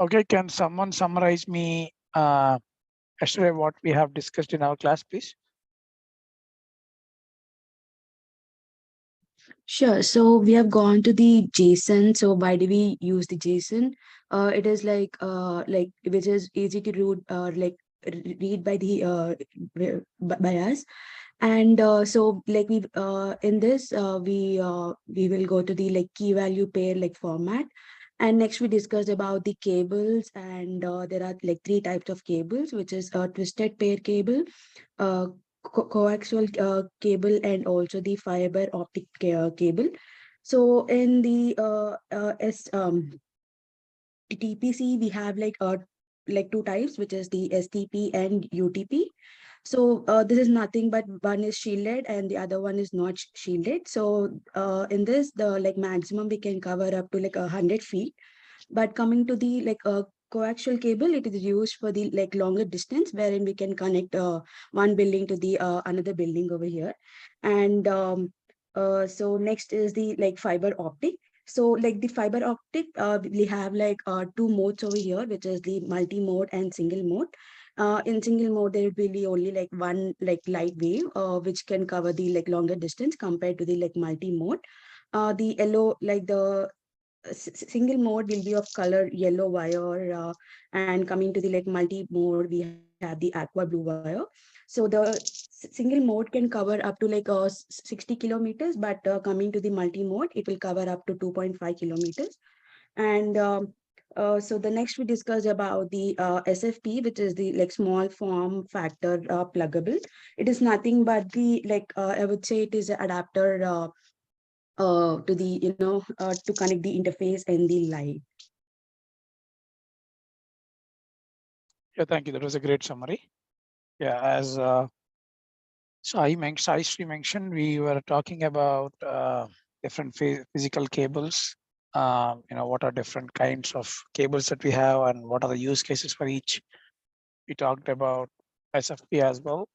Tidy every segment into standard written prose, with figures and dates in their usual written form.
Okay, can someone summarize me yesterday what we have discussed in our class, please? Sure. So we have gone to the JSON. So why do we use the JSON? It is like which is easy to read, read by the by us. And so like we in this we will go to the like key value pair like format. And next we discussed about the cables, and there are like three types of cables, which is a twisted pair cable, uh, coaxial cable, and also the fiber optic cable. So in the TPC, we have like two types, which is the STP and UTP. So this is nothing but one is shielded and the other one is not shielded. So in this, the like maximum we can cover up to like 100 feet. But coming to the like coaxial cable, it is used for the like longer distance, wherein we can connect one building to the another building over here. And so next is the like fiber optic. So like the fiber optic, we have like two modes over here, which is the multi-mode and single mode. In single mode, there will be only like one like light wave, which can cover the like longer distance compared to the like multi-mode. The yellow, like the single mode will be of color yellow wire, and coming to the like multi mode, we have the aqua blue wire. So the single mode can cover up to like 60 kilometers, but coming to the multi mode, it will cover up to 2.5 kilometers. And so the next we discussed about the SFP, which is the like small form factor pluggable. It is nothing but the like I would say it is an adapter to the to connect the interface and the light. Yeah, thank you. That was a great summary. Yeah, as Sai mentioned, we were talking about different physical cables. What are different kinds of cables that we have and what are the use cases for each. We talked about SFP as well.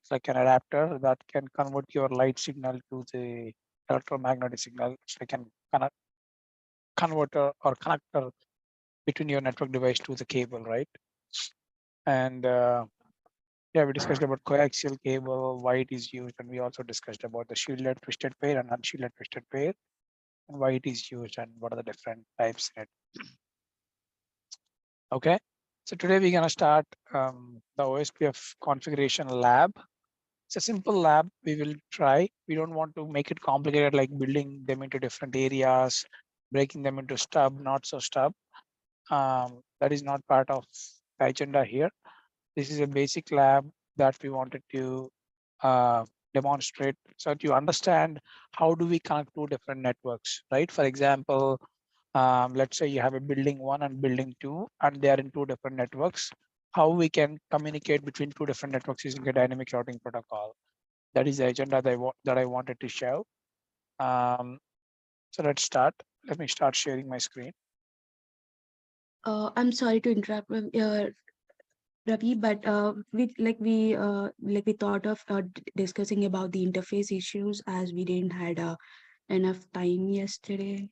It's like an adapter that can convert your light signal to the electromagnetic signal. It's like an converter or connector between your network device to the cable, right? And yeah, we discussed about coaxial cable, why it is used, and we also discussed about the shielded twisted pair and unshielded twisted pair, and why it is used and what are the different types in it. Okay, so today we're gonna start the OSPF configuration lab. It's a simple lab we will try. We don't want to make it complicated, like building them into different areas, breaking them into stub, not so stub. That is not part of the agenda here. This is a basic lab that we wanted to demonstrate so that you understand how do we connect two different networks, right? For example, let's say you have a building 1 and building 2, and they are in two different networks. How we can communicate between two different networks using a dynamic routing protocol. That is the agenda that I wanted to show. So let's start. Let me start sharing my screen. I'm sorry to interrupt, Ravi, but we thought of discussing about the interface issues as we didn't had enough time yesterday.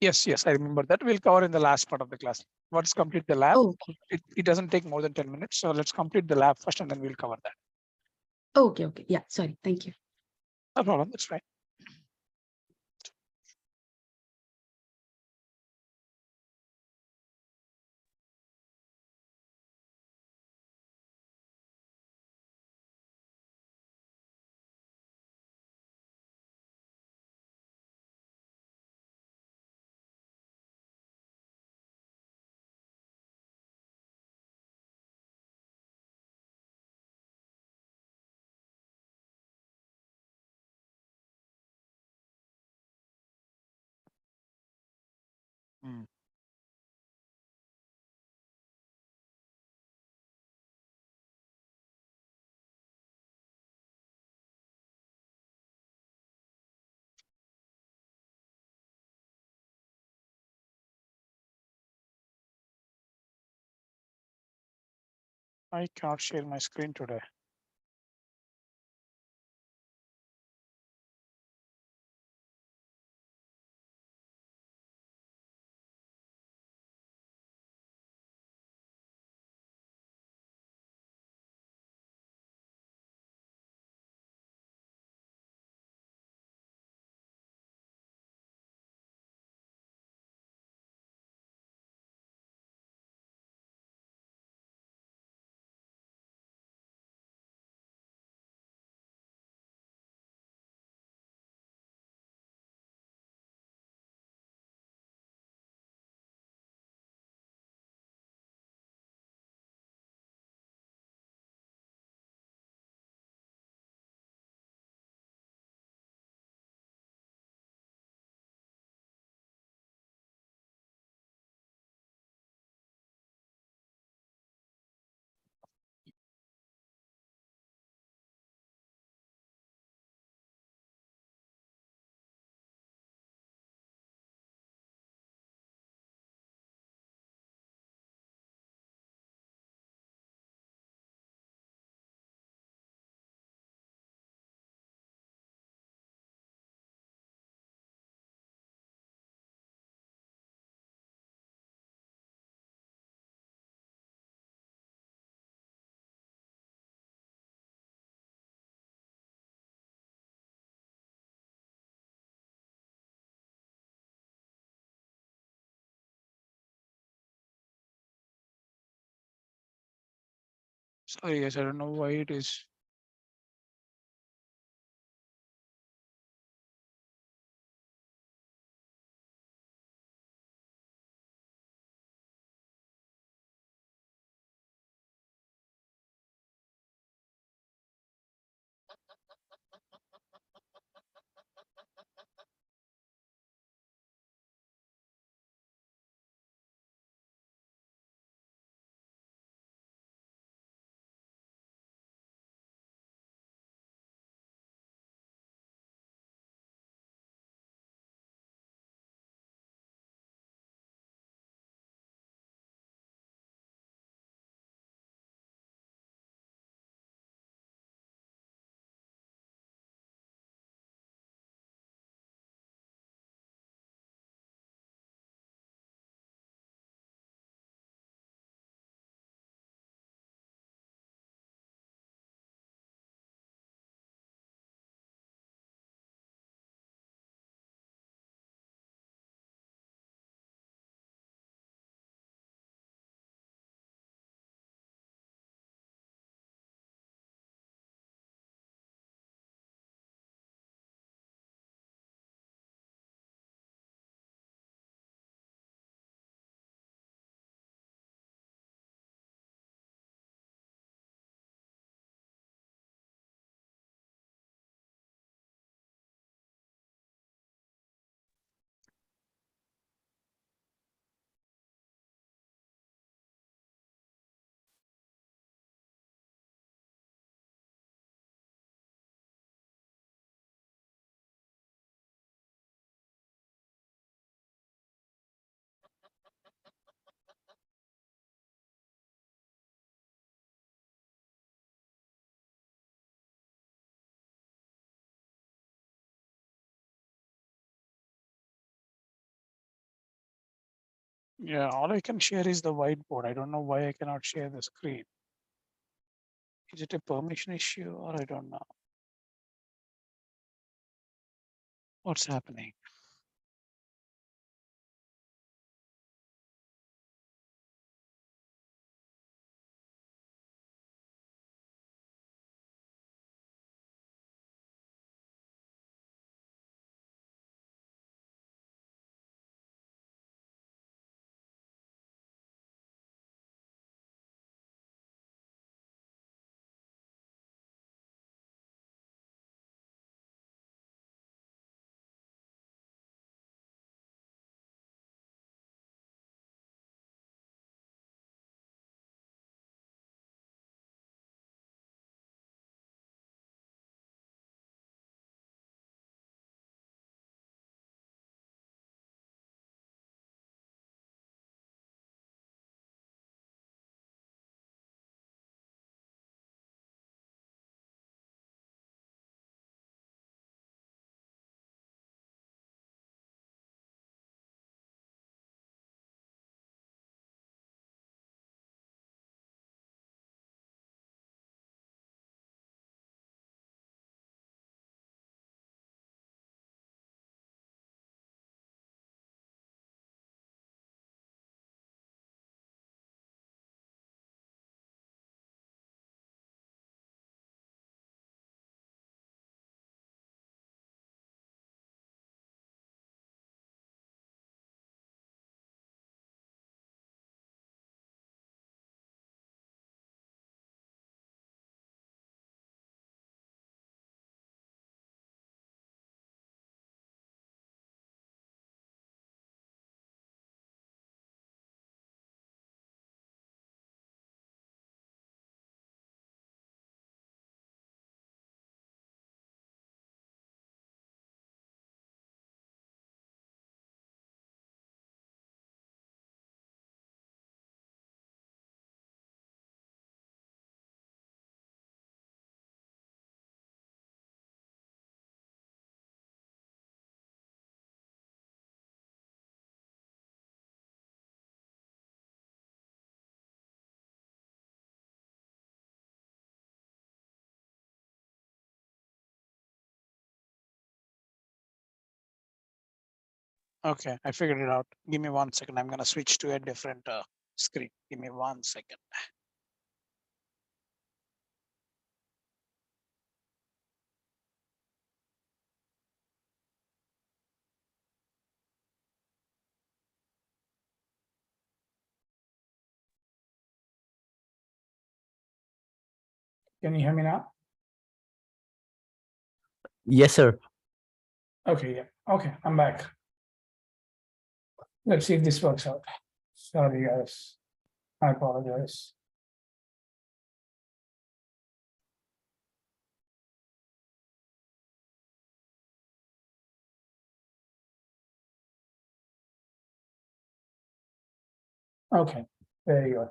Yes, I remember that. We'll cover in the last part of the class. Let's complete the lab. Okay, It doesn't take more than 10 minutes. So let's complete the lab first and then we'll cover that. okay, yeah, sorry, thank you. No problem, that's fine. Hmm. I cannot share my screen today. Sorry guys, I don't know why it is. Yeah, all I can share is the whiteboard. I don't know why I cannot share the screen. Is it a permission issue or I don't know what's happening? Okay, I figured it out. Give me 1 second. I'm gonna switch to a different screen. Give me 1 second. Can you hear me now? Yes, sir. Okay, yeah. Okay, I'm back. Let's see if this works out. Sorry, guys. I apologize. Okay, there you go.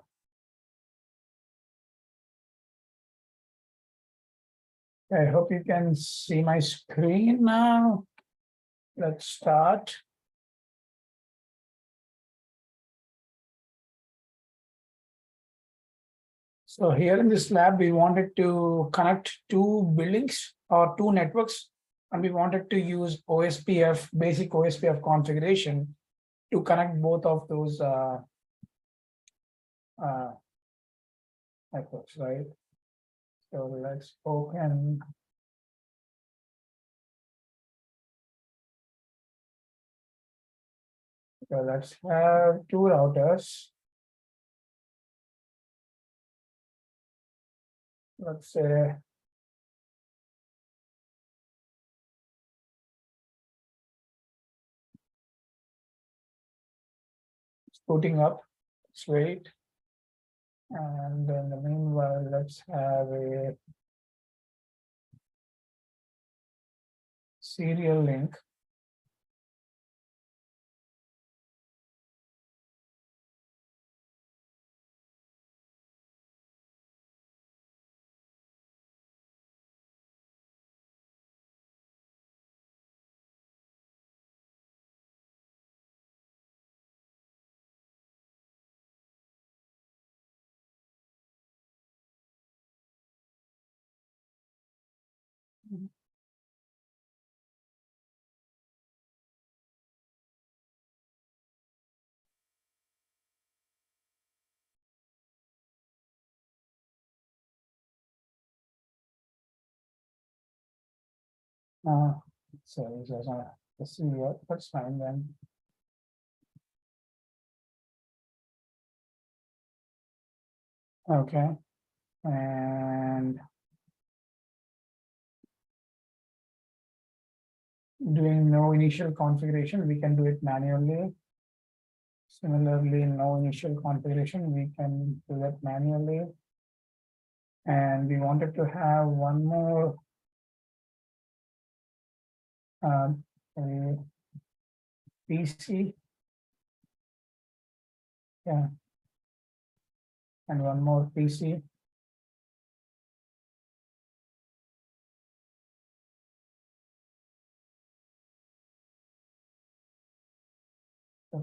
I hope you can see my screen now. Let's start. So here in this lab, we wanted to connect two buildings or two networks, and we wanted to use OSPF, basic OSPF configuration to connect both of those networks, right? So let's open. So let's have two routers. Let's say booting up, straight. And in the meanwhile, let's have a serial link. So let's see what that's fine then. Okay, and doing no initial configuration, we can do it manually. Similarly, no initial configuration, we can do that manually. And we wanted to have one more a PC, yeah, and one more PC.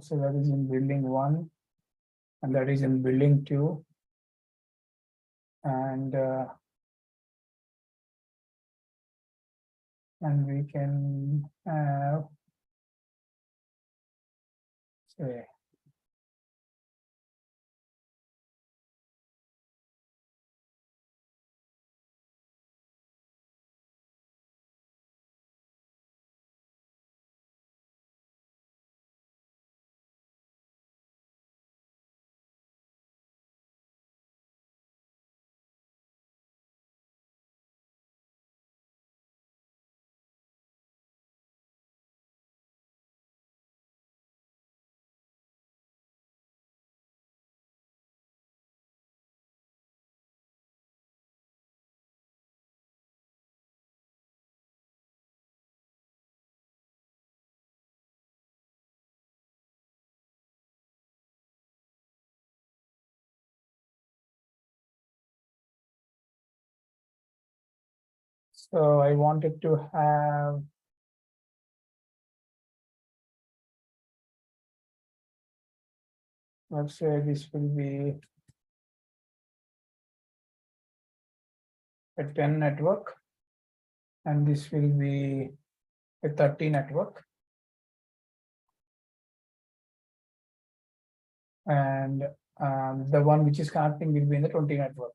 So that is in building 1, and that is in building 2. And we can have, say, so I wanted to have, let's say this will be a 10 network, and this will be a 30 network. And the one which is connecting will be in the 20 network.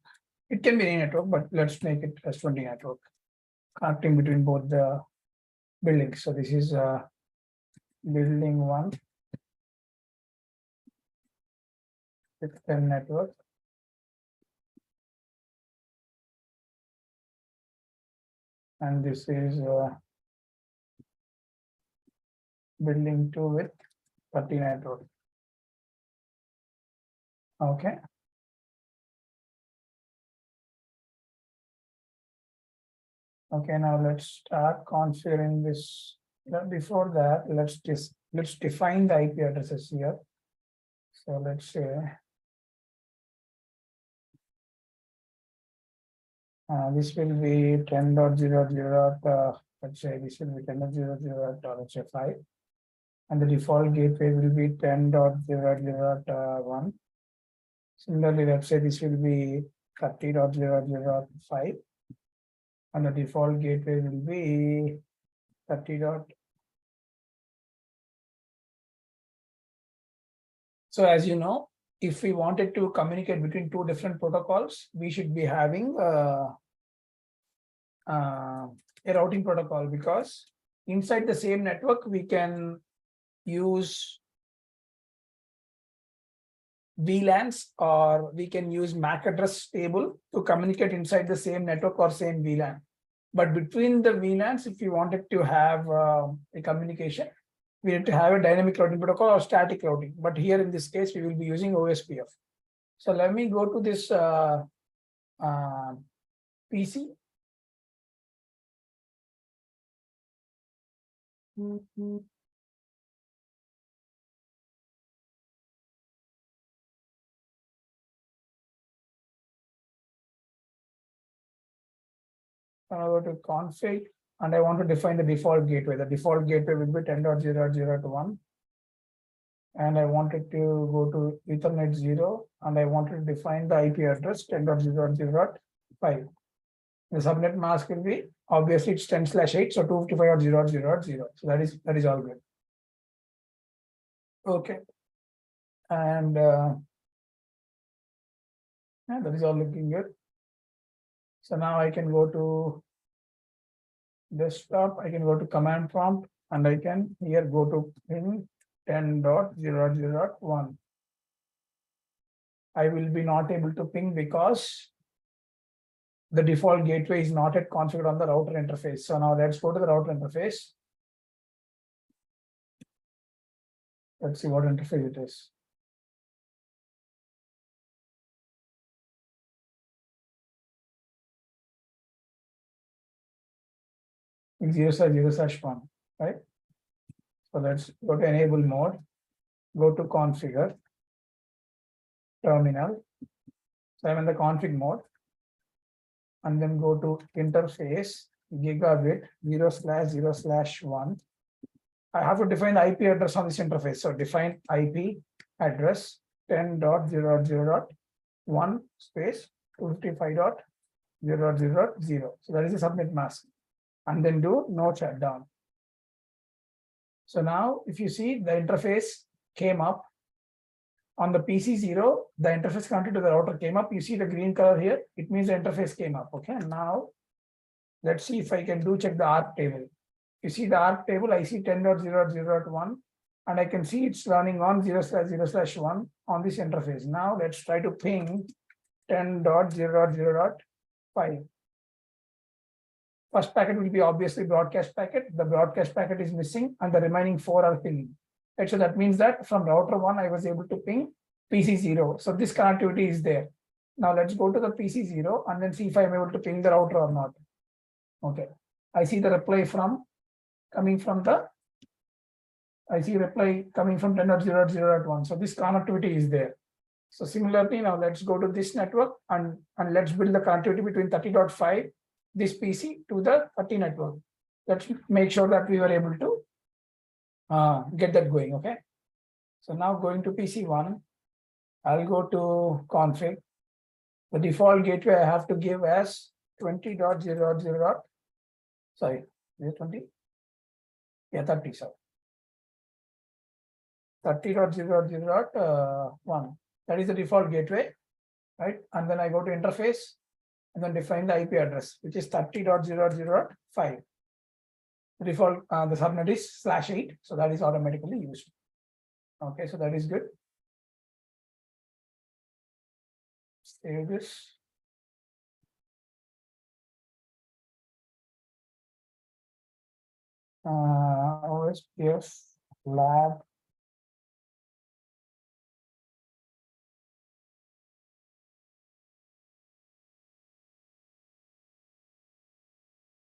It can be any network, but let's make it as 20 network, connecting between both the buildings. So this is building 1 with 10 network. and this is building 2 with 39 road. Okay. Okay, now let's start configuring this. Before that, let's define the IP addresses here. So let's say this will be 10.0.0. Let's say this will be 10.0.0. Let's say 5, and the default gateway will be 10.0.0.1. Similarly, let's say this will be 30.0.0.5, and the default gateway will be 30. So as you know, if we wanted to communicate between two different protocols, we should be having a routing protocol, because inside the same network we can use VLANs, or we can use MAC address table to communicate inside the same network or same VLAN. But between the VLANs, if you wanted to have a communication, we need to have a dynamic routing protocol or static routing. But here in this case, we will be using OSPF. So let me go to this PC. I go to config, and I want to define the default gateway. The default gateway will be 10.0.0.1. And I wanted to go to Ethernet 0, and I wanted to define the IP address 10.0.0.5. The subnet mask will be, obviously it's 10/8, so 255.0.0.0. So that is all good. Okay. And yeah, that is all looking good. So now I can go to desktop, I can go to command prompt, and I can here go to ping 10.0.0.1. I will be not able to ping because the default gateway is not yet configured on the router interface. So now let's go to the router interface. Let's see what interface it is. It's 0/0/1, right? So let's go to enable mode, go to configure, terminal. So I'm in the config mode, and then go to interface, gigabit 0/0/1. I have to define the IP address on this interface. So define IP address 10.0.0.1 space 255.0.0.0. So that is the subnet mask, and then do no shutdown. So now if you see, the interface came up on the PC0, the interface connected to the router came up. You see the green color here, it means the interface came up. Okay, now let's see if I can do check the ARP table. You see the ARP table, I see 10.0.0.1, and I can see it's running on 0/0/1 on this interface. Now let's try to ping 10.0.0.5. First packet will be obviously broadcast packet. The broadcast packet is missing, and the remaining 4 are pinging. Right, so that means that from router 1, I was able to ping PC0. So this connectivity is there. Now let's go to the PC0 and then see if I'm able to ping the router or not. Okay, I see the reply coming from 10.0.0.1. So this connectivity is there. So similarly, now let's go to this network and let's build the connectivity between 30.5, this PC to the 30 network. Let's make sure that we were able to get that going. Okay. So now going to PC1, I'll go to config. The default gateway I have to give as 20.0.0. Sorry, is it 20? Yeah, 30. Sorry. 30.0.0.1. That is the default gateway, right? And then I go to interface and then define the IP address, which is 30.0.0.5. The default, the subnet is /8, so that is automatically used. Okay, so that is good. Save this. OSPF Lab.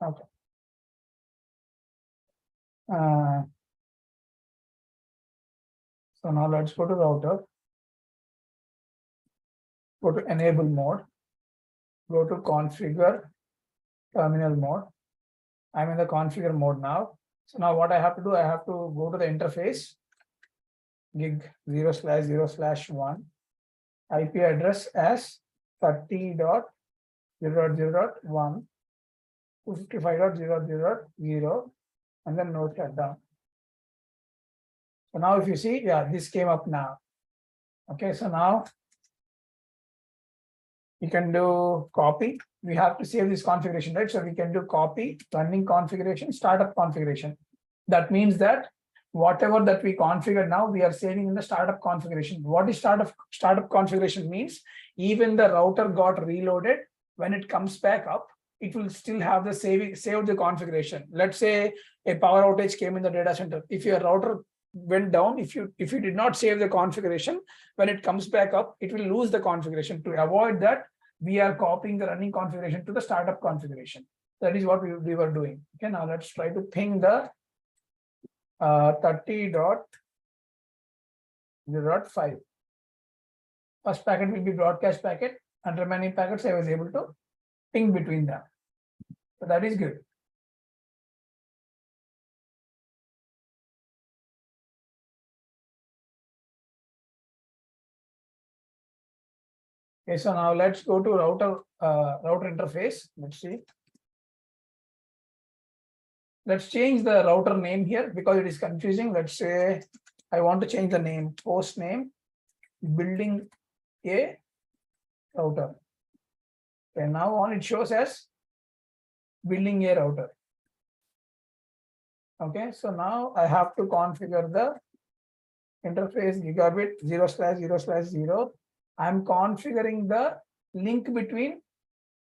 Okay. So now let's go to router. Go to enable mode. Go to configure terminal mode. I'm in the configure mode now. So now what I have to do, I have to go to the interface, gig 0/0/1, IP address as 30.0.0.1, 255.0.0.0, and then node shutdown. So now if you see, yeah, this came up now. Okay, so now you can do copy. We have to save this configuration, right? So we can do copy, running configuration, startup configuration. That means that whatever that we configured now, we are saving in the startup configuration. What is startup configuration means? Even the router got reloaded, when it comes back up, it will still have the save the configuration. Let's say a power outage came in the data center. If your router went down, if you did not save the configuration, when it comes back up, it will lose the configuration. To avoid that, we are copying the running configuration to the startup configuration. That is what we were doing. Okay, now let's try to ping the 30.0.5. First packet will be broadcast packet, and remaining packets I was able to ping between them. So that is good. Okay, so now let's go to router interface. Let's see. Let's change the router name here because it is confusing. Let's say I want to change the name, host name, building A router. And now on it shows as building A router. Okay, so now I have to configure the interface gigabit 0/0/0. I'm configuring the link between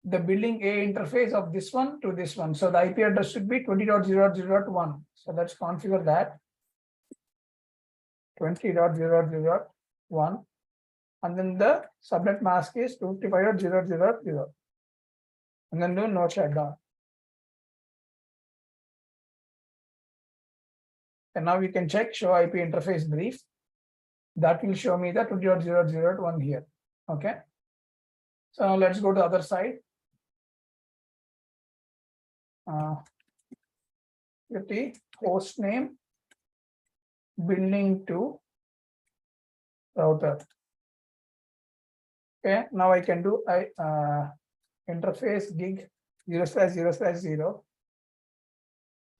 the building A interface of this one to this one. So the IP address should be 20.0.0.1. So let's configure that 20.0.0.1. And then the subnet mask is 255.0.0.0. And then do node shutdown. And now we can check show IP interface brief. That will show me the 20.0.0.1 here. Okay. So now let's go to the other side. The host name, building to router. Okay, now I can do interface gig 0/0/0.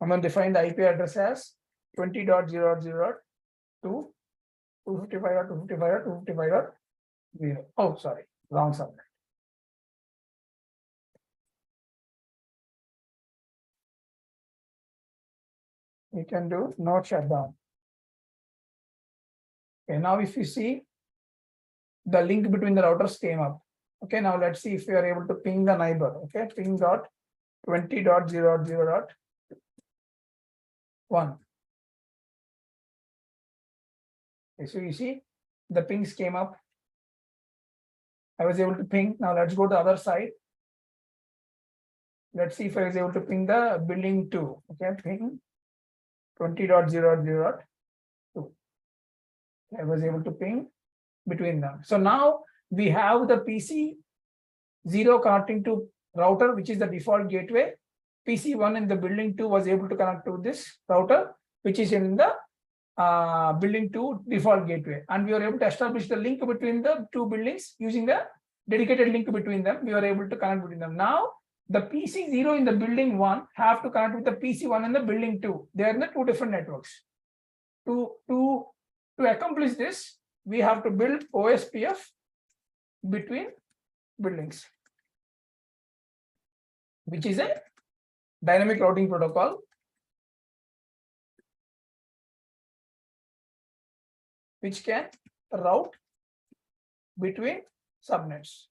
I'm going to define the IP address as 20.0.0.2, 255.255.255.0. Oh, sorry, wrong subnet. We can do node shutdown. Okay, now if you see, the link between the routers came up. Okay, now let's see if we are able to ping the neighbor. Okay, ping dot 20.0.0.1. Okay, so you see the pings came up. I was able to ping. Now let's go to the other side. Let's see if I was able to ping the building 2. Okay, ping 20.0.0.2. I was able to ping between them. So now we have the PC 0 connecting to router, which is the default gateway. PC1 in the building 2 was able to connect to this router, which is in the building 2 default gateway. And we were able to establish the link between the two buildings using the dedicated link between them. We were able to connect between them. Now, the PC0 in the building 1 have to connect with the PC1 in the building 2. They are in the two different networks. To accomplish this, we have to build OSPF between buildings, which is a dynamic routing protocol which can route between subnets.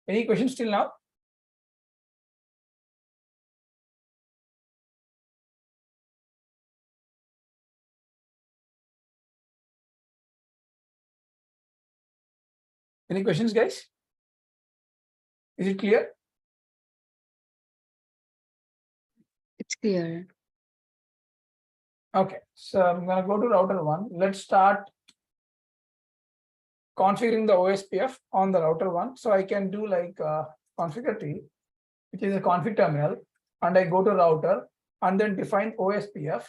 Any questions till now? Any questions, guys? Is it clear? It's clear. Okay, so I'm gonna go to router 1. Let's start configuring the OSPF on the router 1. So I can do like configure T, which is a config terminal, and I go to router and then define OSPF.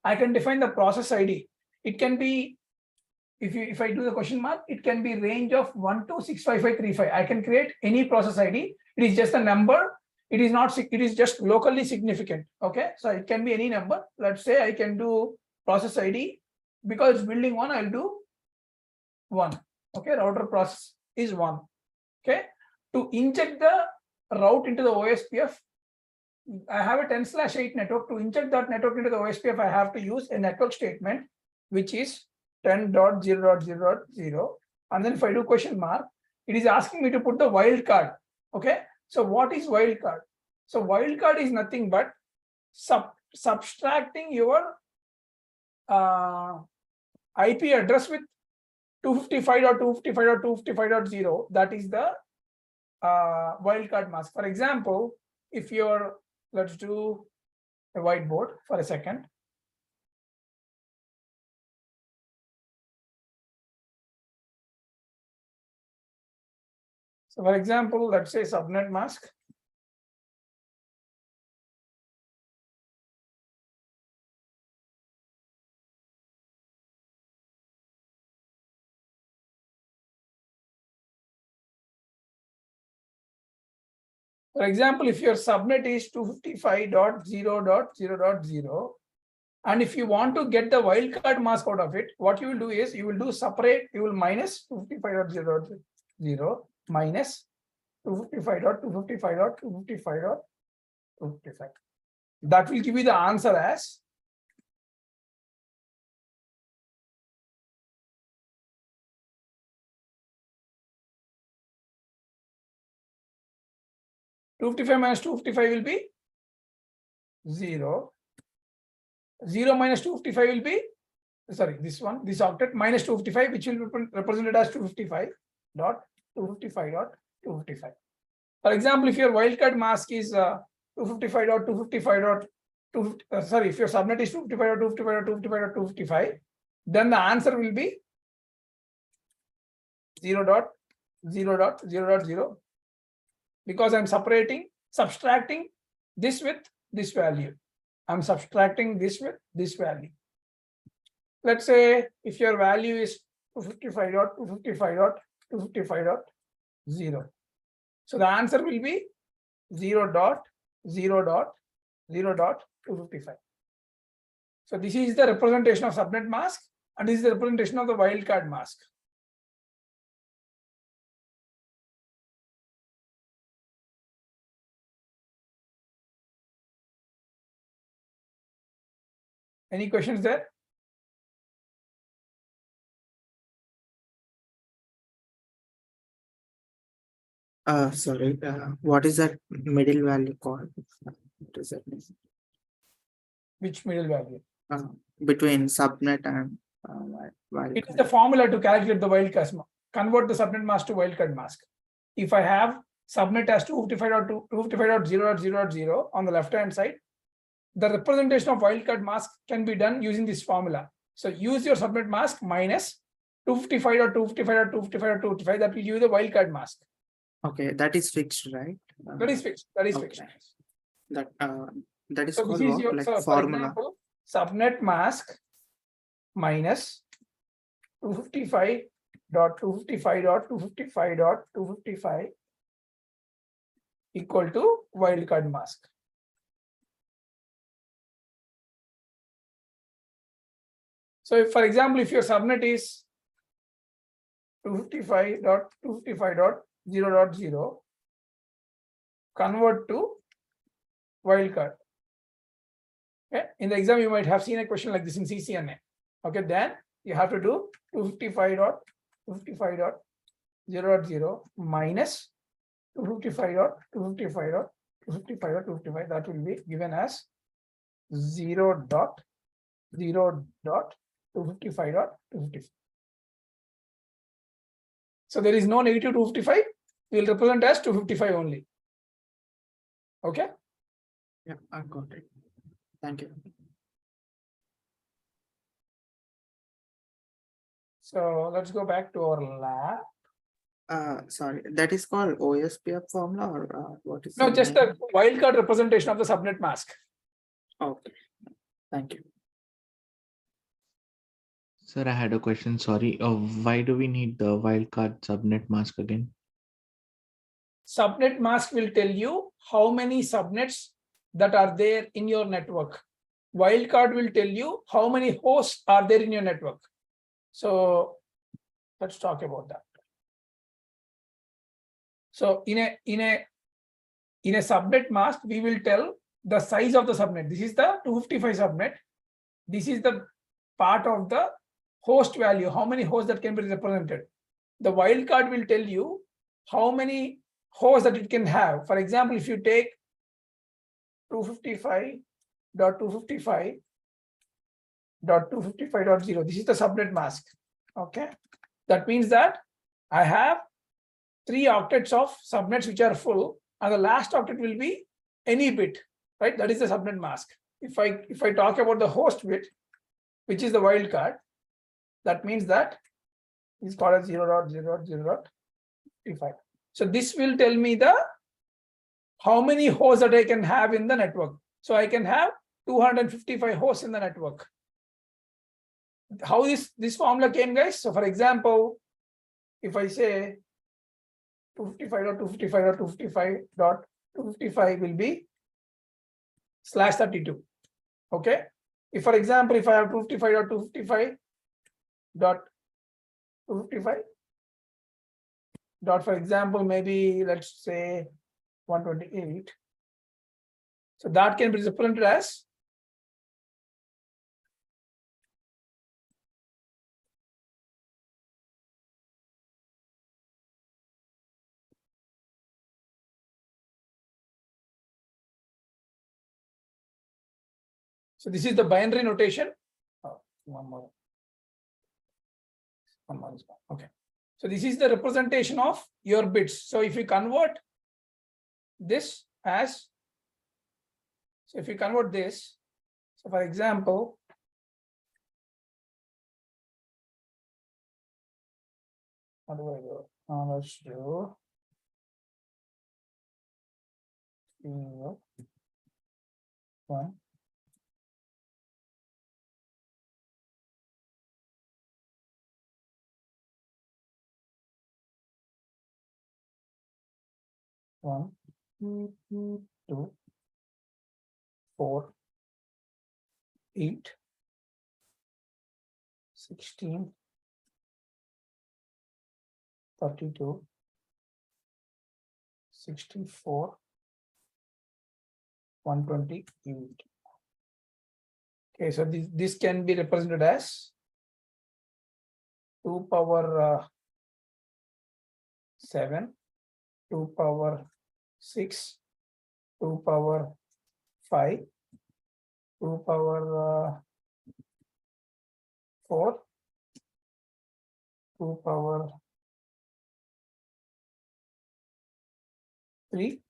I can define the process ID. It can be, if I do the question mark, it can be range of 1265535. I can create any process ID. It is just a number. It is not, it is just locally significant. Okay, so it can be any number. Let's say I can do process ID, because it's building 1, I'll do 1. Okay, router process is 1. Okay, to inject the route into the OSPF, I have a 10/8 network. To inject that network into the OSPF, I have to use a network statement, which is 10.0.0.0. And then if I do question mark, it is asking me to put the wildcard. Okay, so what is wildcard? So wildcard is nothing but subtracting your IP address with 255.255.255.0. That is the wildcard mask. For example, if you're, let's do a whiteboard for a second. So for example, let's say subnet mask. For example, if your subnet is 255.0.0.0, and if you want to get the wildcard mask out of it, what you will do is you will do separate, you will minus 255.0.0 minus 255.255.255.255. That will give you the answer as 255 minus 255 will be 0. 0 minus 255 will be, sorry, this one, this octet minus 255, which will be represented as 255.255.255. For example, if your wildcard mask is 255.255.250, sorry, if your subnet is 255.255.255.255, then the answer will be 0.0.0.0, because I'm subtracting this with this value. I'm subtracting this with this value. Let's say if your value is 255.255.255.0. So the answer will be 0.0.0.255. So this is the representation of subnet mask, and this is the representation of the wildcard mask. Any questions there? Sorry, what is that middle value called? What is that? Which middle value? Between subnet and wildcard. It is the formula to calculate the wildcard mask. Convert the subnet mask to wildcard mask. If I have subnet as 255.0.0.0 on the left hand side, the representation of wildcard mask can be done using this formula. So use your subnet mask minus 255.255.255.255. That will give you the wildcard mask. Okay, that is fixed, right? That is fixed. That is okay. fixed. That is so called this is your, like so formula. For example, subnet mask minus 255.255.255.255 equal to wildcard mask. So if, for example, if your subnet is 255.255.0.0, convert to wildcard. Okay, in the exam you might have seen a question like this in CCNA. Okay, then you have to do 255.255.0.0 minus 255.255.255.255. That will be given as 0.0.255.255. So there is no negative 255. We will represent as 255 only. Okay. Yeah, I got it. Thank you. So let's go back to our lab. Sorry, that is called OSPF formula or what is No, the just name? the wildcard representation of the subnet mask. Okay, thank you. Sir, I had a question. Sorry. Why do we need the wildcard subnet mask again? Subnet mask will tell you how many subnets that are there in your network. Wildcard will tell you how many hosts are there in your network. So let's talk about that. So in a subnet mask, we will tell the size of the subnet. This is the 255 subnet. This is the part of the host value, how many hosts that can be represented. The wildcard will tell you how many hosts that it can have. For example, if you take 255.255.255.0, this is the subnet mask. Okay, that means that I have 3 octets of subnets which are full, and the last octet will be any bit, right? That is the subnet mask. If I talk about the host bit, which is the wildcard, that means that is called as 0.0.0.55. So this will tell me the how many hosts that I can have in the network. So I can have 255 hosts in the network. How this formula came, guys? So for example, if I say 255.255.255.255 will be /32. Okay. If for example, if I have 255.255.255 dot, for example, maybe let's say 128. So that can be represented as so this is the binary notation. Oh, one more. Okay. So this is the representation of your bits. So if you convert this as, so if you convert this, so for example, how do I go? Let's do 1. One, 2, 4, 8, 16, 32, 64, 128. Okay, so this can be represented as 2 power 7, 2 power 6, 2 power 5, 2 power 4, 2 power 3,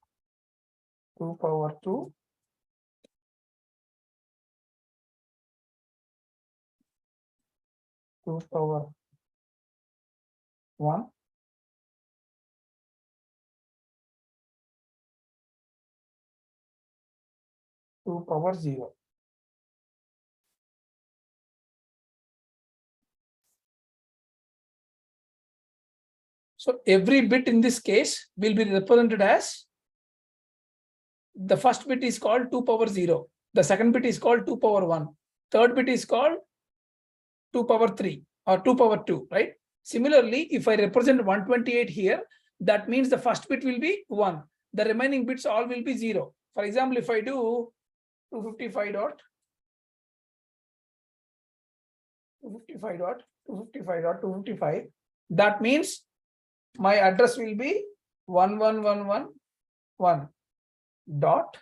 2 power 2, 2 power 1, 2 power 0. So every bit in this case will be represented as, the first bit is called 2 power 0. The second bit is called 2 power 1. Third bit is called 2 power 3 or 2 power 2, right? Similarly, if I represent 128 here, that means the first bit will be 1. The remaining bits all will be 0. For example, if I do 255.255.255.255, that means my address will be 11111 dot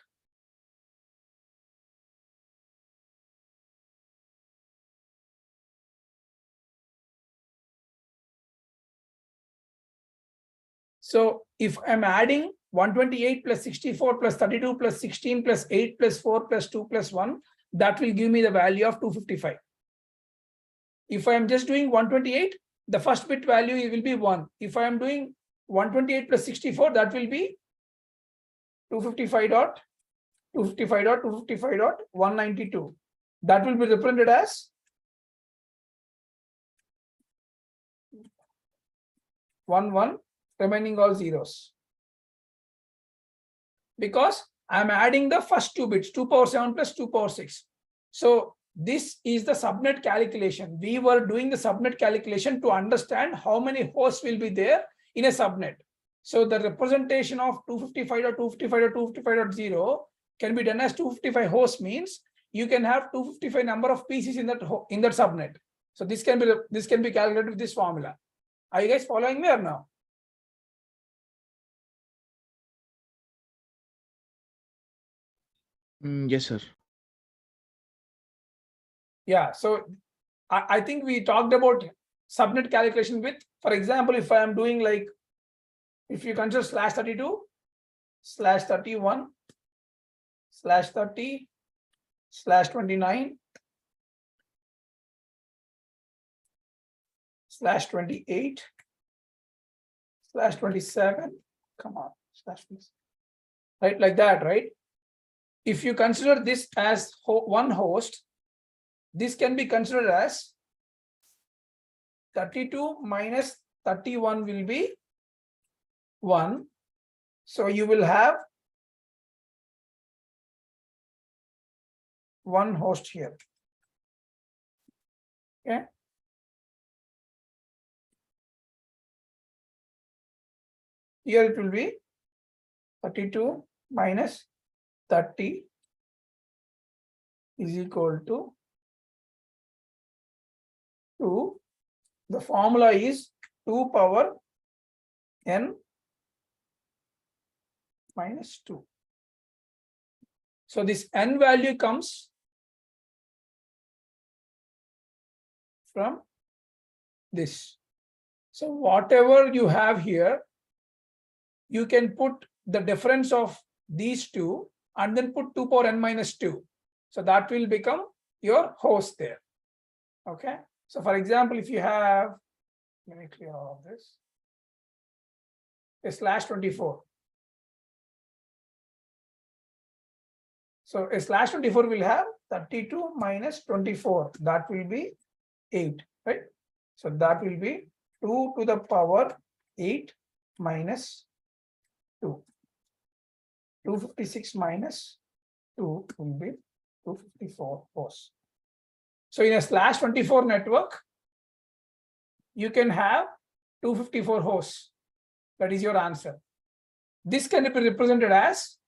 so if I'm adding 128 plus 64 plus 32 plus 16 plus 8 plus 4 plus 2 plus 1, that will give me the value of 255. If I am just doing 128, the first bit value will be 1. If I am doing 128 plus 64, that will be 255 dot 255 dot 255 dot 192. That will be represented as 11, remaining all zeros. Because I'm adding the first two bits, 2 power 7 plus 2 power 6. So this is the subnet calculation. We were doing the subnet calculation to understand how many hosts will be there in a subnet. So the representation of 255.255.255.0 can be done as 255 hosts, means you can have 255 number of PCs in that subnet. So this can be calculated with this formula. Are you guys following me or no? Yes, sir. Yeah, so I think we talked about subnet calculation with, for example, if I am doing like, if you consider /32, /31, /30, /29, /28, /27, come on, right, like that, right? If you consider this as one host, this can be considered as 32 minus 31 will be 1. So you will have one host here. Okay. Here it will be 32 minus 30 is equal to 2. The formula is 2 power n minus 2. So this n value comes from this. So whatever you have here, you can put the difference of these two and then put 2 power n minus 2. So that will become your host there. Okay. So for example, if you have, let me clear all of this, a /24. So a /24 will have 32 minus 24. That will be 8, right? So that will be 2 to the power 8 minus 2. 256 minus 2 will be 254 hosts. So in a /24 network, you can have 254 hosts. That is your answer. This can be represented as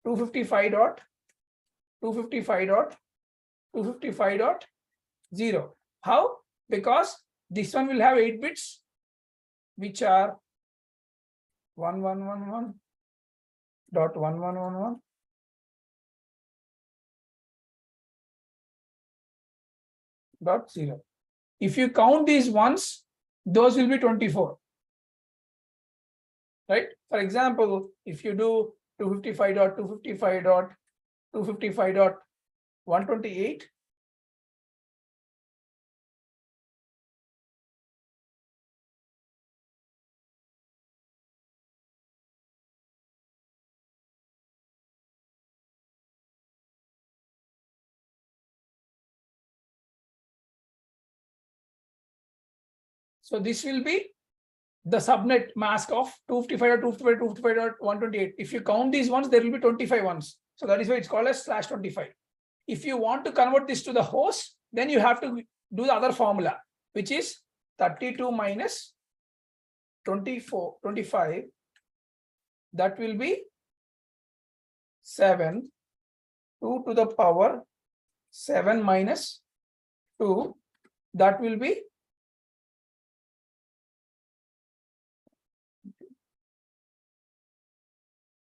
255.255.255.0. How? Because this one will have 8 bits, which are 1111.1111. Dot 0. If you count these ones, those will be 24. Right? For example, if you do 255.255.255.128, so this will be the subnet mask of 255.255.255.128. If you count these ones, there will be 25 ones. So that is why it's called as /25. If you want to convert this to the host, then you have to do the other formula, which is 32 minus 25. That will be 7. 2 to the power 7 minus 2. That will be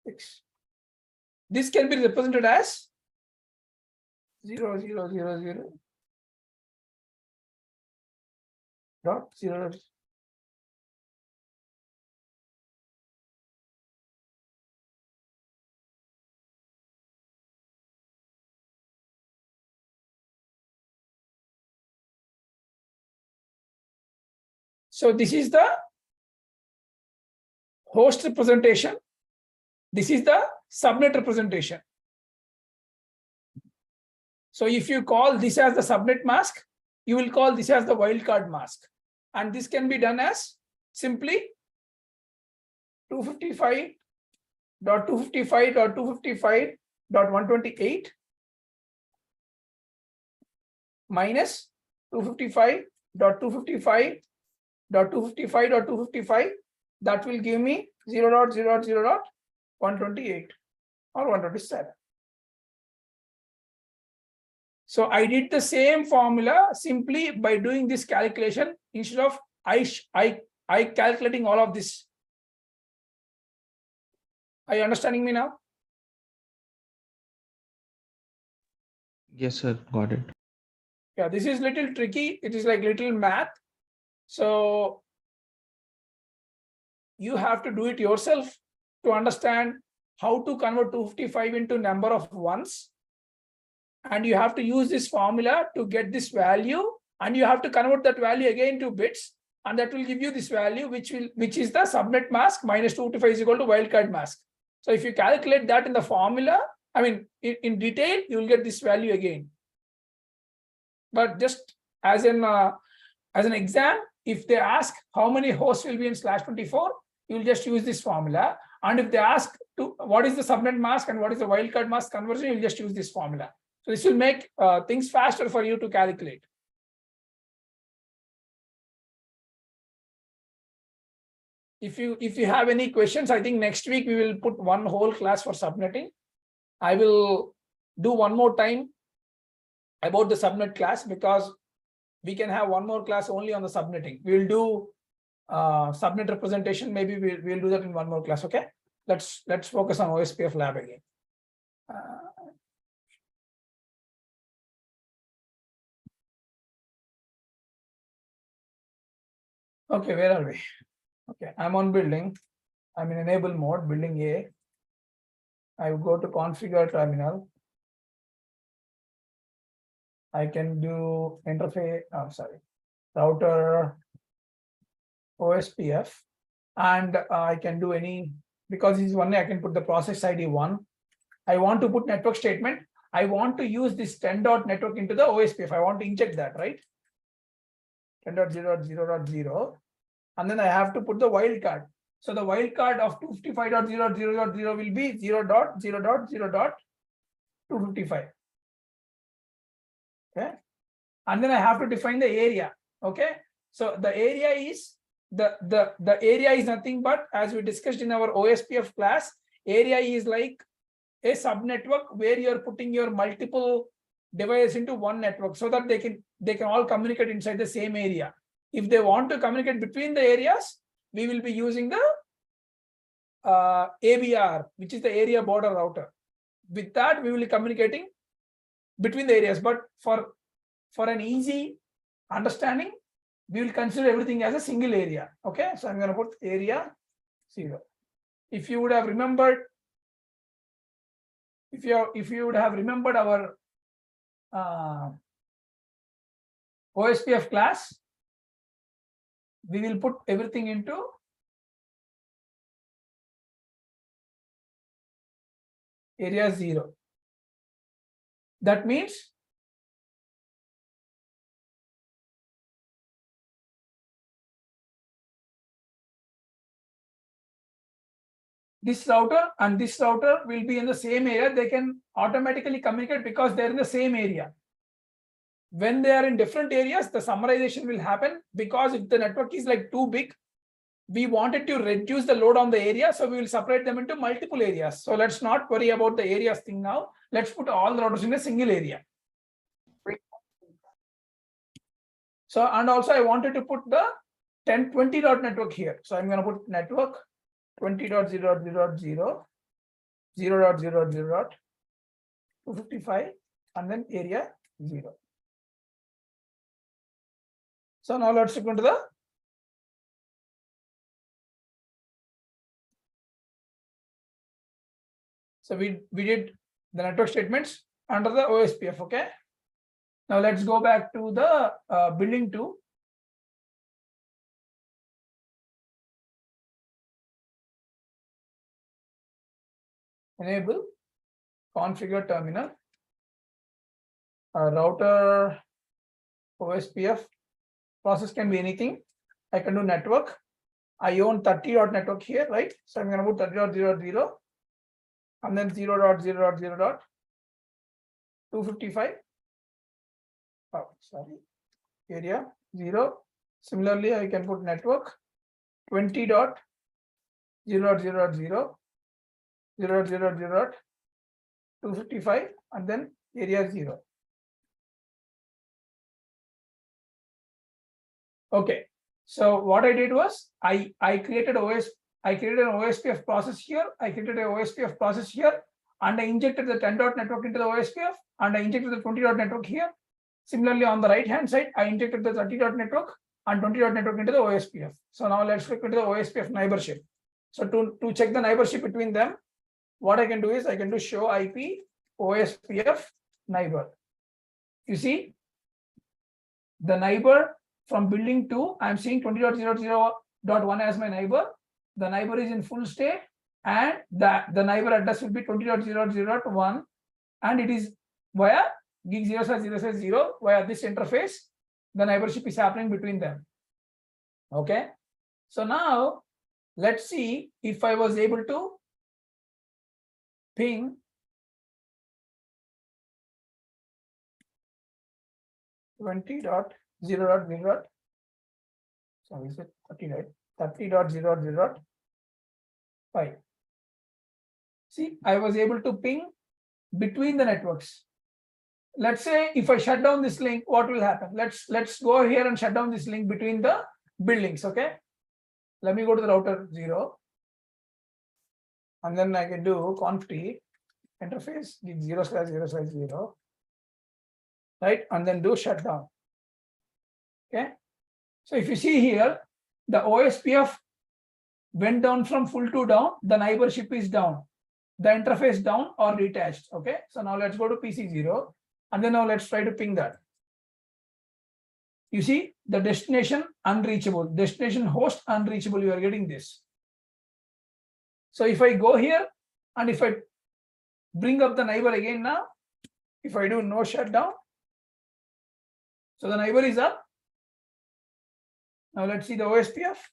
6. This can be represented as 0, 0, 0, 0. Dot 0. So this is the host representation. This is the subnet representation. So if you call this as the subnet mask, you will call this as the wildcard mask. And this can be done as simply 255.255.255.128 minus 255.255.255.255. That will give me 0.0.0.128 or 127. So I did the same formula simply by doing this calculation instead of I calculating all of this. Are you understanding me now? Yes, sir. Got it. Yeah, this is little tricky. It is like little math. So you have to do it yourself to understand how to convert 255 into number of ones. And you have to use this formula to get this value, and you have to convert that value again to bits, and that will give you this value, which is the subnet mask minus 255 is equal to wildcard mask. So if you calculate that in the formula, I mean in detail, you will get this value again. But just as an exam, if they ask how many hosts will be in /24, you will just use this formula. And if they ask to what is the subnet mask and what is the wildcard mask conversion, you will just use this formula. So this will make things faster for you to calculate. If you have any questions, I think next week we will put one whole class for subnetting. I will do one more time about the subnet class, because we can have one more class only on the subnetting. We will do subnet representation. Maybe we'll do that in one more class. Okay, let's focus on OSPF Lab again. Okay, where are we? Okay, I'm on building. I'm in enable mode, building A. I will go to configure terminal. I can do interface, router OSPF, and I can do any, because this is one, I can put the process ID 1. I want to put network statement. I want to use this 10.network into the OSPF. I want to inject that, right? 10.0.0.0. And then I have to put the wildcard. So the wildcard of 255.0.0.0 will be 0.0.0.255. Okay. And then I have to define the area. Okay. So the area is the area is nothing but, as we discussed in our OSPF class, area is like a subnetwork where you're putting your multiple devices into one network so that they can all communicate inside the same area. If they want to communicate between the areas, we will be using the ABR, which is the area border router. With that, we will be communicating between the areas. But for an easy understanding, we will consider everything as a single area. Okay, so I'm going to put area 0. If you would have remembered, if you would have remembered our OSPF class, we will put everything into area 0. That means this router and this router will be in the same area. They can automatically communicate because they're in the same area. When they are in different areas, the summarization will happen, because if the network is like too big, we wanted to reduce the load on the area, so we will separate them into multiple areas. So let's not worry about the areas thing now. Let's put all the routers in a single area. So, and also I wanted to put the 1020 dot network here. So I'm going to put network 20.0.0.0. 0.0.0.255 and then area 0. So now let's look into the we did the network statements under the OSPF. Okay. Now let's go back to the building 2. Enable configure terminal router OSPF process can be anything. I can do network. I own 30.network here, right? So I'm going to put 30.0.0 and then 0.0.0.255. Oh, sorry, area 0. Similarly, I can put network 20.0.0.0.0.255 and then area 0. Okay, so what I did was I created an OSPF process here. I created an OSPF process here, and I injected the 10.network into the OSPF, and I injected the 20.network here. Similarly, on the right hand side, I injected the 30.network and 20.network into the OSPF. So now let's look into the OSPF neighborship. So to check the neighborship between them, what I can do is I can do show IP OSPF neighbor. You see the neighbor from building 2, I'm seeing 20.0.0.1 as my neighbor. The neighbor is in full state, and the neighbor address will be 20.0.0.1, and it is via gig 0/0/0 via this interface. The neighborship is happening between them. Okay, so now let's see if I was able to ping 20.0.0. So is it 30, right? 30.0.0.5. See, I was able to ping between the networks. Let's say if I shut down this link, what will happen? Let's go here and shut down this link between the buildings. Okay, let me go to the router 0, and then I can do conf t interface 0/0/0, right, and then do shutdown. Okay, so if you see here, the OSPF went down from full to down, the neighborship is down, the interface down or detached. Okay, so now let's go to PC 0, and then now let's try to ping that. You see the destination unreachable, destination host unreachable, you are getting this. So if I go here and if I bring up the neighbor again now, if I do no shutdown, so the neighbor is up. Now let's see the OSPF.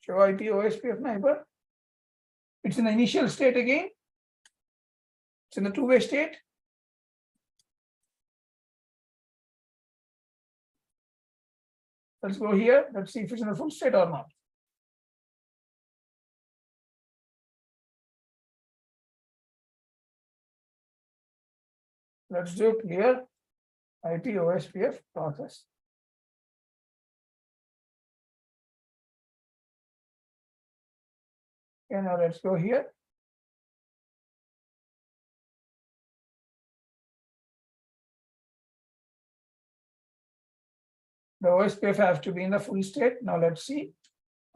Show IP OSPF neighbor. It's in the initial state again. It's in the two-way state. Let's go here. Let's see if it's in the full state or not. Let's do clear IP OSPF process. Okay, now let's go here. The OSPF has to be in the full state. Now let's see.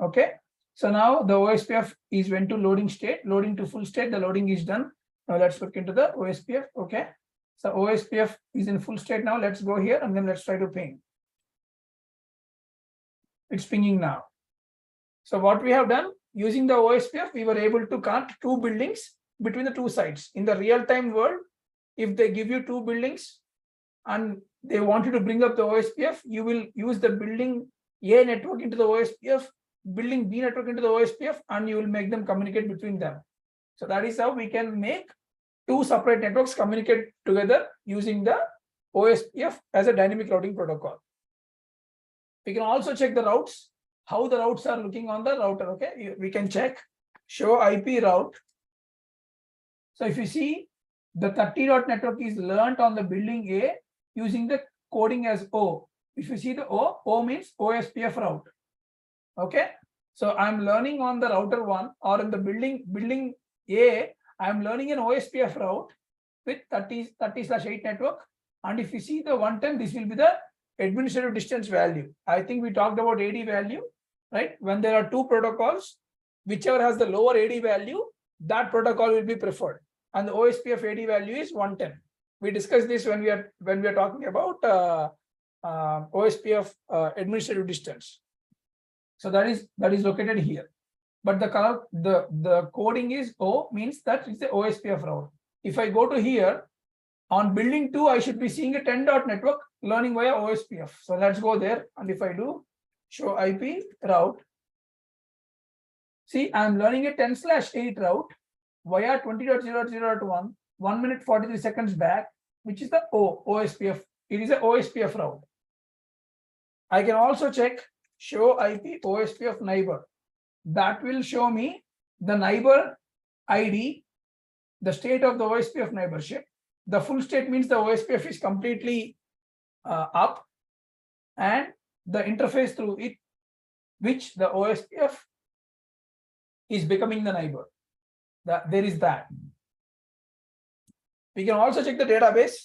Okay, so now the OSPF is went to loading state, loading to full state. The loading is done. Now let's look into the OSPF. Okay, so OSPF is in full state now. Let's go here and then let's try to ping. It's pinging now. So what we have done using the OSPF, we were able to connect two buildings between the two sites. In the real-time world, if they give you two buildings and they want you to bring up the OSPF, you will use the building A network into the OSPF, building B network into the OSPF, and you will make them communicate between them. So that is how we can make two separate networks communicate together using the OSPF as a dynamic routing protocol. We can also check the routes, how the routes are looking on the router. Okay, we can check show IP route. So if you see the 30.network is learned on the building A using the coding as O. If you see the O means OSPF route. Okay, so I'm learning on the router 1 or in the building A, I'm learning an OSPF route with 30/8 network. And if you see the 110, this will be the administrative distance value. I think we talked about AD value, right? When there are two protocols, whichever has the lower AD value, that protocol will be preferred. And the OSPF AD value is 110. We discussed this when we are talking about OSPF administrative distance. So that is located here. But the coding is O, means that it's the OSPF route. If I go to here, on building 2, I should be seeing a 10 dot network learning via OSPF. So let's go there. And if I do show IP route, see, I'm learning a 10/8 route via 20.0.0.1, 1 minute 43 seconds back, which is the OSPF. It is a OSPF route. I can also check show IP OSPF neighbor. That will show me the neighbor ID, the state of the OSPF neighborship. The full state means the OSPF is completely up, and the interface through it, which the OSPF is becoming the neighbor. There is that. We can also check the database.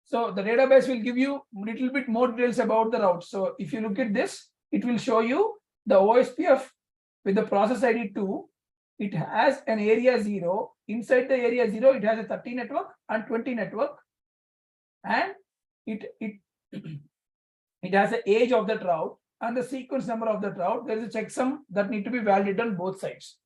So the database will give you a little bit more details about the route. So if you look at this, it will show you the OSPF with the process ID 2. It has an area 0. Inside the area 0, it has a 30 network and 20 network. And it has the age of that route and the sequence number of that route. There is a checksum that need to be validated on both sides.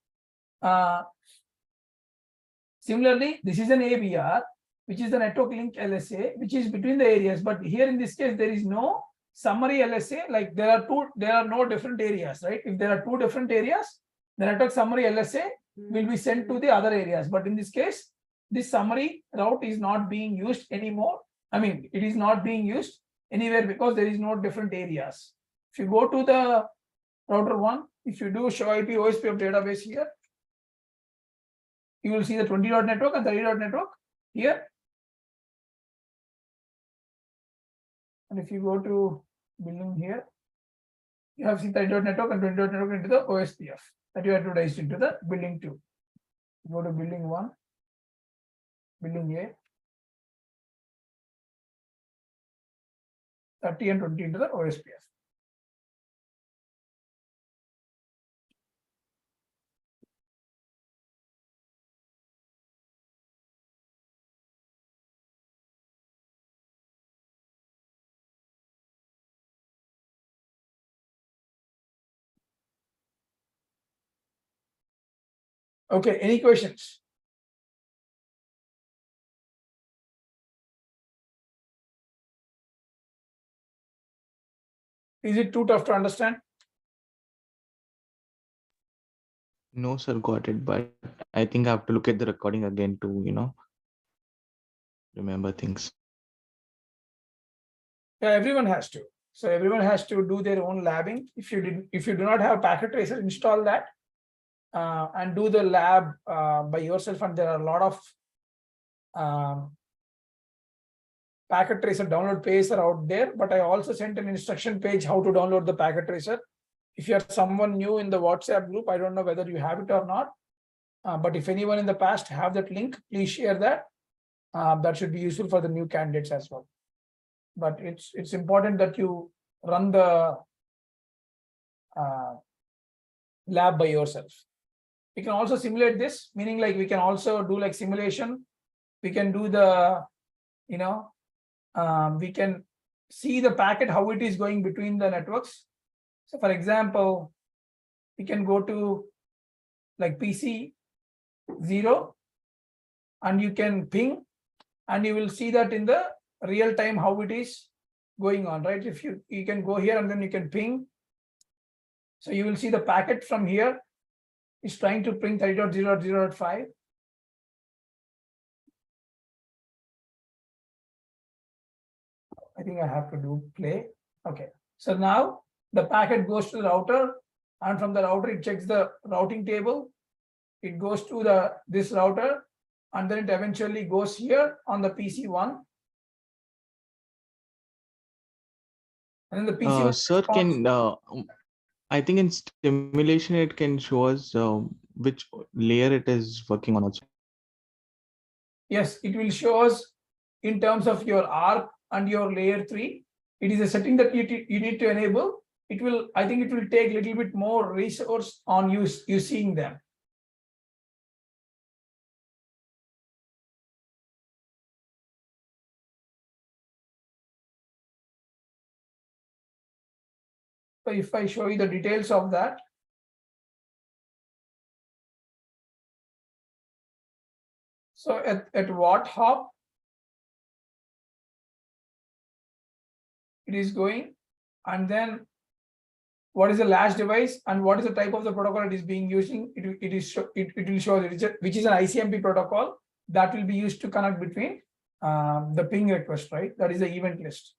Similarly, this is an ABR, which is the network link LSA, which is between the areas. But here in this case, there is no summary LSA. Like there are no different areas, right? If there are two different areas, the network summary LSA will be sent to the other areas. But in this case, this summary route is not being used anymore. I mean, it is not being used anywhere because there is no different areas. If you go to the router 1, if you do show IP OSPF database here, you will see the 20 dot network and 30 dot network here. And if you go to building here, you have seen 30 dot network and 20 dot network into the OSPF that you have to dice into the building 2. Go to building 1, building A, 30 and 20 into the OSPF. Okay, any questions? Is it too tough to understand? No, sir, got it. But I think I have to look at the recording again to, remember things. Yeah, everyone has to. So everyone has to do their own labbing. If you do not have packet tracer, install that and do the lab by yourself. And there are a lot of packet tracer download pages are out there. But I also sent an instruction page how to download the packet tracer. If you are someone new in the WhatsApp group, I don't know whether you have it or not. But if anyone in the past have that link, please share that. That should be useful for the new candidates as well. But it's important that you run the lab by yourself. We can also simulate this, meaning like we can also do like simulation. We can do the, we can see the packet, how it is going between the networks. So for example, we can go to like PC 0 and you can ping and you will see that in the real time how it is going on, right? If you can go here and then you can ping. So you will see the packet from here is trying to ping 30.0.0.5. I think I have to do play. Okay. So now the packet goes to the router, and from the router it checks the routing table. It goes to this router, and then it eventually goes here on the PC1. And then the PC1 Sir, I think in stimulation it can show us which layer it is working on also. Yes, it will show us in terms of your ARP and your layer 3. It is a setting that you need to enable. It will, I think it will take a little bit more resource on you seeing them. So if I show you the details of that, so at what hop it is going, and then what is the last device and what is the type of the protocol it is being using. It will show which is an ICMP protocol that will be used to connect between the ping request, right? That is the event list.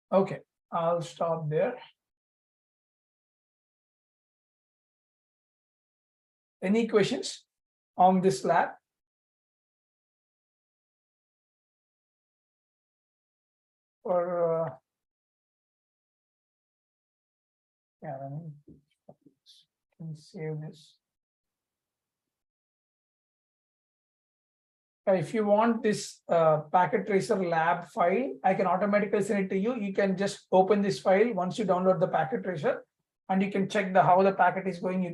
Okay, I'll stop there. Any questions on this lab? Or yeah, let me can save this. If you want this packet tracer lab file, I can automatically send it to you. You can just open this file once you download the packet tracer, and you can check how the packet is going. You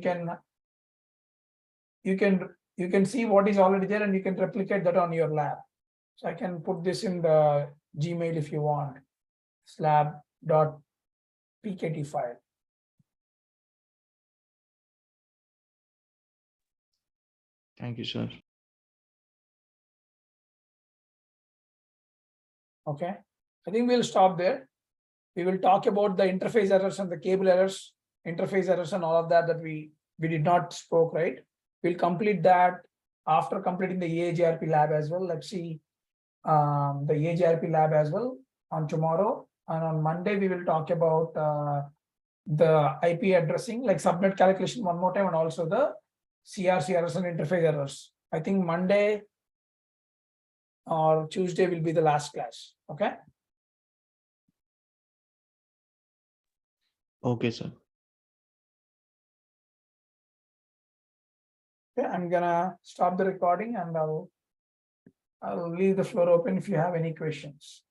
can see what is already there, and you can replicate that on your lab. So I can put this in the Gmail if you want. Slab.pkt file. Thank you, sir. Okay, I think we'll stop there. We will talk about the interface errors and the cable errors, interface errors and all of that we did not spoke, right? We'll complete that after completing the EAGRP lab as well. Let's see the EAGRP lab as well on tomorrow. And on Monday, we will talk about the IP addressing, like subnet calculation one more time, and also the CRC errors and interface errors. I think Monday or Tuesday will be the last class. Okay. Okay, sir. Okay, I'm gonna stop the recording and I'll leave the floor open if you have any questions.